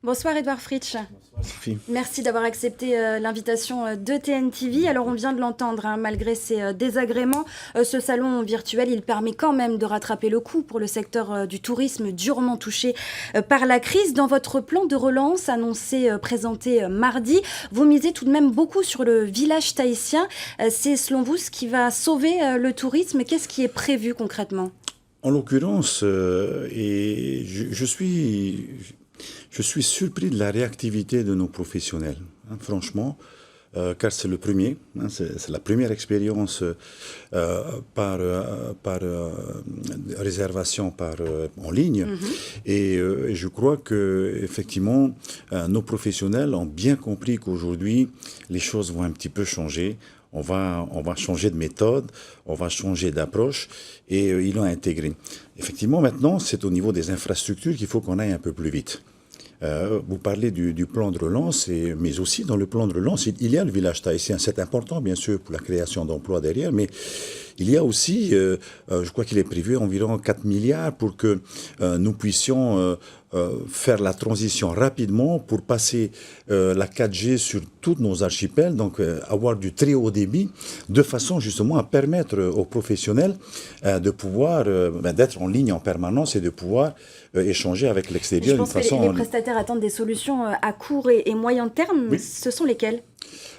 Bonsoir Edouard Fritsch. Sophie. Merci d'avoir accepté l'invitation de TNTV. Alors on vient de l'entendre, hein, malgré ces désagréments, ce salon virtuel, il permet quand même de rattraper le coup pour le secteur du tourisme durement touché par la crise. Dans votre plan de relance annoncé, présenté mardi, vous misez tout de même beaucoup sur le village tahitien. C'est selon vous ce qui va sauver le tourisme? Qu'est-ce qui est prévu concrètement? En l'occurrence, je suis surpris de la réactivité de nos professionnels, hein, franchement, car c'est le premier, hein, c'est la première expérience par réservation en ligne. Et je crois que effectivement, nos professionnels ont bien compris qu'aujourd'hui, les choses vont un petit peu changer. On va changer de méthode, on va changer d'approche, et ils l'ont intégré. Effectivement, maintenant, c'est au niveau des infrastructures qu'il faut qu'on aille un peu plus vite. Vous parlez du plan de relance, mais aussi dans le plan de relance, il y a le village tahitien. C'est important, bien sûr, pour la création d'emplois derrière, mais il y a aussi, je crois qu'il est prévu environ 4 milliards pour que nous puissions faire la transition rapidement pour passer la 4G sur tous nos archipels, donc avoir du très haut débit, de façon justement à permettre aux professionnels de pouvoir, d'être en ligne en permanence et de pouvoir échanger avec l'extérieur d'une façon... Je pense que les prestataires attendent des solutions à court et moyen terme. Oui. Ce sont lesquelles?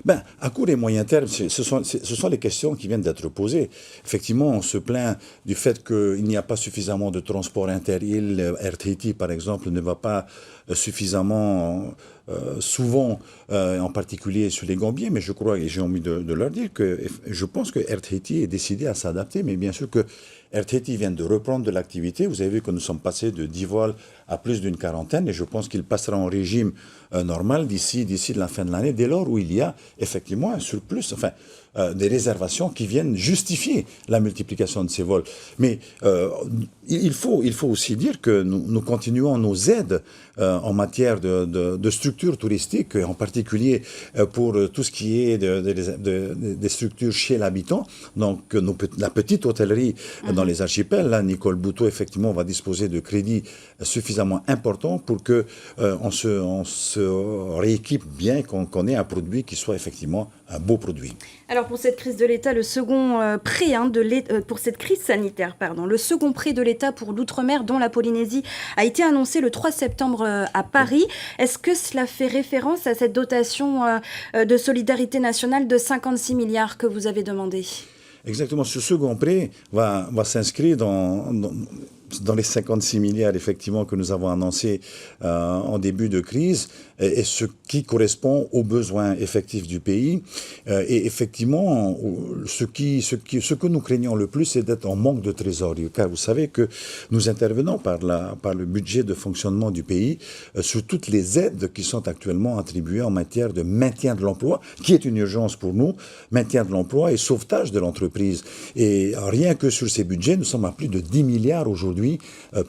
À court et moyen terme, ce sont les questions qui viennent d'être posées. Effectivement, on se plaint du fait qu'il n'y a pas suffisamment de transport inter-île. Air Tahiti, par exemple, ne va pas suffisamment souvent, en particulier sur les Gambiers, mais je crois, et j'ai envie de leur dire que je pense que Air Tahiti est décidé à s'adapter, mais bien sûr que Air Tahiti vient de reprendre de l'activité. Vous avez vu que nous sommes passés de 10 vols à plus d'une quarantaine, et je pense qu'il passera en régime normal d'ici la fin de l'année, dès lors où il y a effectivement un surplus, enfin, des réservations qui viennent justifier la multiplication de ces vols. Mais il faut aussi dire que nous continuons nos aides en matière de structures touristiques, en particulier pour tout ce qui est des structures chez l'habitant. Donc la petite hôtellerie dans les archipels, là, Nicole Bouteau, effectivement, va disposer de crédits suffisamment importants pour que on se rééquipe bien, qu'on ait un produit qui soit effectivement un beau produit. Alors pour cette crise de l'État, le second prêt pour cette crise sanitaire, le second prêt de l'État pour l'outre-mer, dont la Polynésie, a été annoncé le 3 septembre à Paris. Est-ce que cela fait référence à cette dotation de solidarité nationale de 56 milliards que vous avez demandé? Exactement. Ce second prêt va s'inscrire dans les 56 milliards, effectivement, que nous avons annoncés en début de crise, et ce qui correspond aux besoins effectifs du pays. Et effectivement, ce que nous craignons le plus, c'est d'être en manque de trésorerie. Car vous savez que nous intervenons par le budget de fonctionnement du pays sur toutes les aides qui sont actuellement attribuées en matière de maintien de l'emploi, qui est une urgence pour nous, maintien de l'emploi et sauvetage de l'entreprise. Et rien que sur ces budgets, nous sommes à plus de 10 milliards aujourd'hui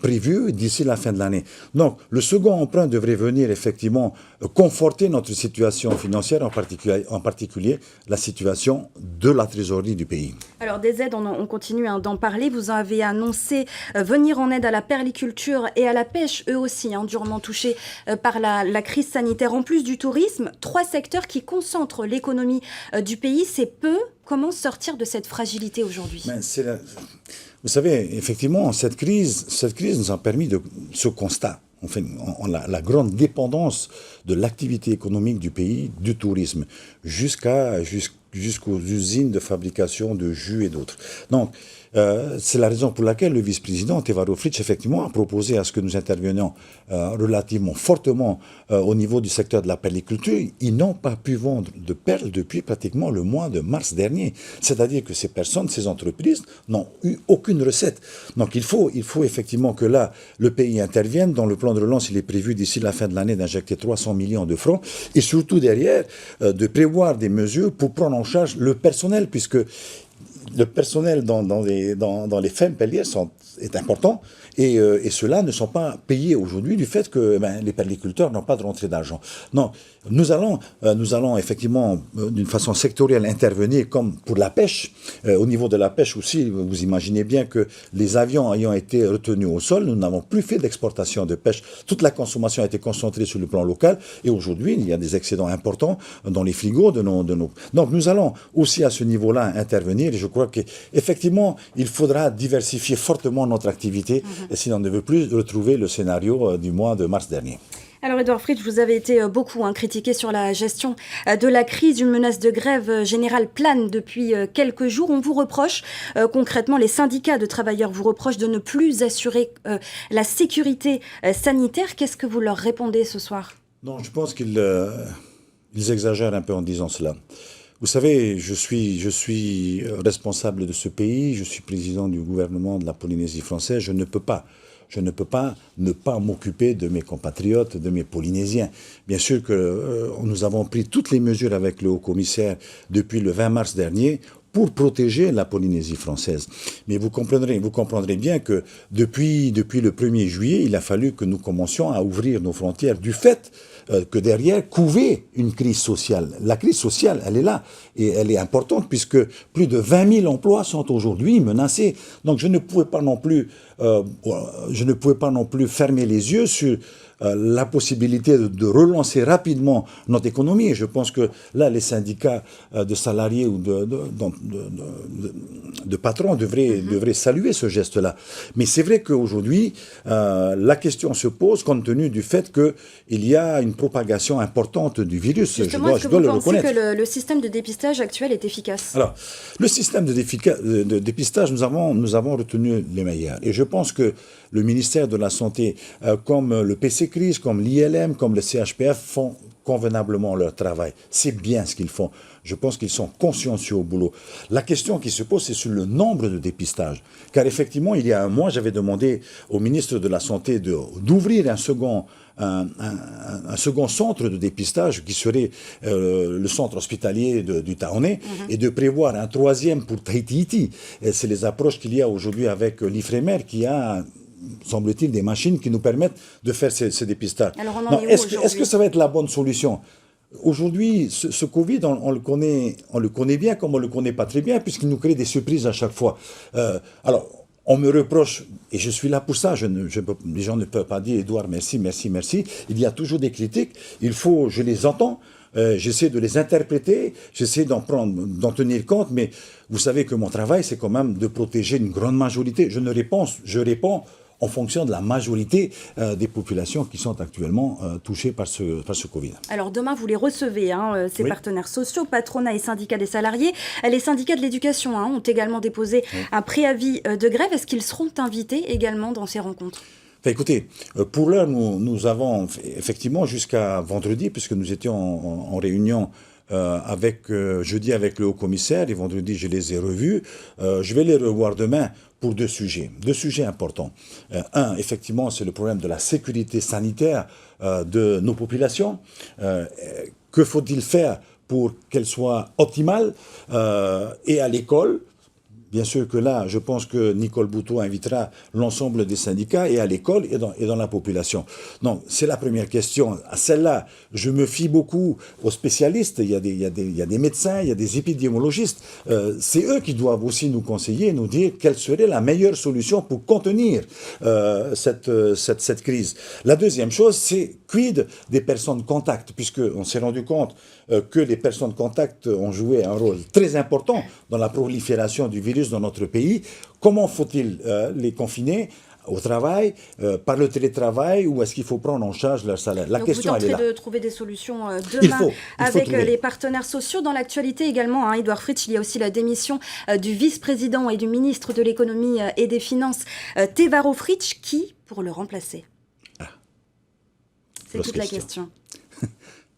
prévus d'ici la fin de l'année. Donc, le second emprunt devrait venir effectivement conforter notre situation financière, en particulier la situation de la trésorerie du pays. Alors des aides, on continue d'en parler. Vous avez annoncé venir en aide à la perliculture et à la pêche, eux aussi, durement touchés par la crise sanitaire. En plus du tourisme, 3 secteurs qui concentrent l'économie du pays. C'est peu. Comment sortir de cette fragilité aujourd'hui? Vous savez, effectivement, cette crise nous a permis de ce constat. Enfin, la grande dépendance de l'activité économique du pays, du tourisme, jusqu'aux usines de fabrication de jus et d'autres. Donc, c'est la raison pour laquelle le vice-président Tevaro Fritsch, effectivement, a proposé à ce que nous intervenions relativement fortement au niveau du secteur de la perliculture. Ils n'ont pas pu vendre de perles depuis pratiquement le mois de mars dernier. C'est-à-dire que ces personnes, ces entreprises, n'ont eu aucune recette. Donc il faut effectivement que là, le pays intervienne. Dans le plan de relance, il est prévu d'ici la fin de l'année d'injecter 300 millions de francs. Et surtout derrière, de prévoir des mesures pour prendre en charge le personnel, puisque le personnel dans les fermes pellières est important et ceux-là ne sont pas payés aujourd'hui du fait que les pelliculteurs n'ont pas de rentrée d'argent. Non, nous allons effectivement d'une façon sectorielle intervenir comme pour la pêche. Au niveau de la pêche aussi, vous imaginez bien que les avions ayant été retenus au sol, nous n'avons plus fait d'exportation de pêche. Toute la consommation a été concentrée sur le plan local et aujourd'hui, il y a des excédents importants dans les frigos de nos... Donc nous allons aussi à ce niveau-là intervenir et je crois qu'effectivement, il faudra diversifier fortement notre activité si on ne veut plus retrouver le scénario du mois de mars dernier. Alors Édouard Fritsch, vous avez été beaucoup critiqué sur la gestion de la crise. Une menace de grève générale plane depuis quelques jours. On vous reproche, concrètement, les syndicats de travailleurs vous reprochent de ne plus assurer la sécurité sanitaire. Qu'est-ce que vous leur répondez ce soir ? Non, je pense qu'ils exagèrent un peu en disant cela. Vous savez, je suis responsable de ce pays, je suis président du gouvernement de la Polynésie française, je ne peux pas ne pas m'occuper de mes compatriotes, de mes Polynésiens. Bien sûr que nous avons pris toutes les mesures avec le haut-commissaire depuis le 20 mars dernier pour protéger la Polynésie française. Mais vous comprendrez bien que depuis le 1er juillet, il a fallu que nous commencions à ouvrir nos frontières du fait que derrière couvait une crise sociale. La crise sociale, elle est là et elle est importante puisque plus de 20 000 emplois sont aujourd'hui menacés. Donc je ne pouvais pas non plus fermer les yeux sur la possibilité de relancer rapidement notre économie. Et je pense que là, les syndicats de salariés ou de patrons devraient saluer ce geste-là. Mais c'est vrai qu'aujourd'hui, la question se pose compte tenu du fait qu'il y a une propagation importante du virus. Justement, je dois le reconnaître. Est-ce que vous pensez que le système de dépistage actuel est efficace ? Alors, le système de dépistage, nous avons retenu les meilleurs. Et je pense que le ministère de la Santé, comme le PC Crise, comme l'ILM, comme le CHPF, font convenablement leur travail. C'est bien ce qu'ils font. Je pense qu'ils sont consciencieux au boulot. La question qui se pose, c'est sur le nombre de dépistages. Car effectivement, il y a un mois, j'avais demandé au ministre de la Santé d'ouvrir un second centre de dépistage qui serait le centre hospitalier du Taoné et de prévoir un troisième pour Tahiti. C'est les approches qu'il y a aujourd'hui avec l'Ifremer qui a, semble-t-il, des machines qui nous permettent de faire ces dépistages. Alors on en est où aujourd'hui ? Est-ce que ça va être la bonne solution ? Aujourd'hui, ce Covid, on le connaît bien comme on ne le connaît pas très bien puisqu'il nous crée des surprises à chaque fois. Alors, on me reproche, et je suis là pour ça, les gens ne peuvent pas dire « Édouard, merci, merci, merci ». Il y a toujours des critiques, je les entends, j'essaie de les interpréter, j'essaie d'en tenir compte, mais vous savez que mon travail, c'est quand même de protéger une grande majorité. Je réponds en fonction de la majorité des populations qui sont actuellement touchées par ce Covid. Alors demain, vous les recevez, ces partenaires sociaux, patronat et syndicats des salariés. Les syndicats de l'éducation ont également déposé un préavis de grève. Est-ce qu'ils seront invités également dans ces rencontres ? Écoutez, pour l'heure, nous avons effectivement jusqu'à vendredi, puisque nous étions en réunion jeudi avec le haut-commissaire, et vendredi je les ai revus. Je vais les revoir demain pour deux sujets importants. Un, effectivement, c'est le problème de la sécurité sanitaire de nos populations. Que faut-il faire pour qu'elle soit optimale et à l'école? Bien sûr que là, je pense que Nicole Boutot invitera l'ensemble des syndicats et à l'école et dans la population. Donc, c'est la première question. À celle-là, je me fie beaucoup aux spécialistes. Il y a des médecins, il y a des épidémiologistes. C'est eux qui doivent aussi nous conseiller, nous dire quelle serait la meilleure solution pour contenir cette crise. La deuxième chose, c'est quid des personnes contact, puisqu'on s'est rendu compte que les personnes contact ont joué un rôle très important dans la prolifération du virus dans notre pays. Comment faut-il les confiner au travail, par le télétravail, ou est-ce qu'il faut prendre en charge leur salaire? La question, elle est là. Vous tenterez de trouver des solutions demain avec les partenaires sociaux. Dans l'actualité également, Édouard Fritsch, il y a aussi la démission du vice-président et du ministre de l'économie et des finances, Tevaro Fritsch, qui pour le remplacer? C'est toute la question.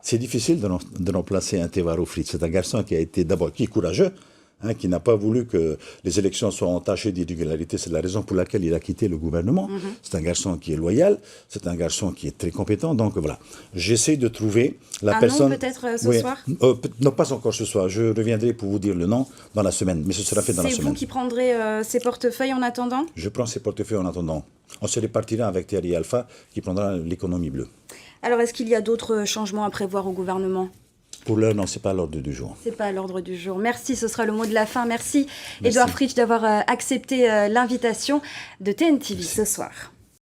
C'est difficile de remplacer un Tevaro Fritsch. C'est un garçon qui est courageux, qui n'a pas voulu que les élections soient entachées d'irrégularités. C'est la raison pour laquelle il a quitté le gouvernement. C'est un garçon qui est loyal, c'est un garçon qui est très compétent. Donc voilà, j'essaie de trouver la personne... Un nom peut-être ce soir non, pas encore ce soir. Je reviendrai pour vous dire le nom dans la semaine, mais ce sera fait dans la semaine. C'est vous qui prendrez ces portefeuilles en attendant? Je prends ces portefeuilles en attendant. On se répartira avec Thierry Alpha qui prendra l'économie bleue. Alors, est-ce qu'il y a d'autres changements à prévoir au gouvernement? Pour l'heure, non, ce n'est pas à l'ordre du jour. Ce n'est pas à l'ordre du jour. Merci, ce sera le mot de la fin. Merci. Édouard Fritch d'avoir accepté l'invitation de TNTV ce soir.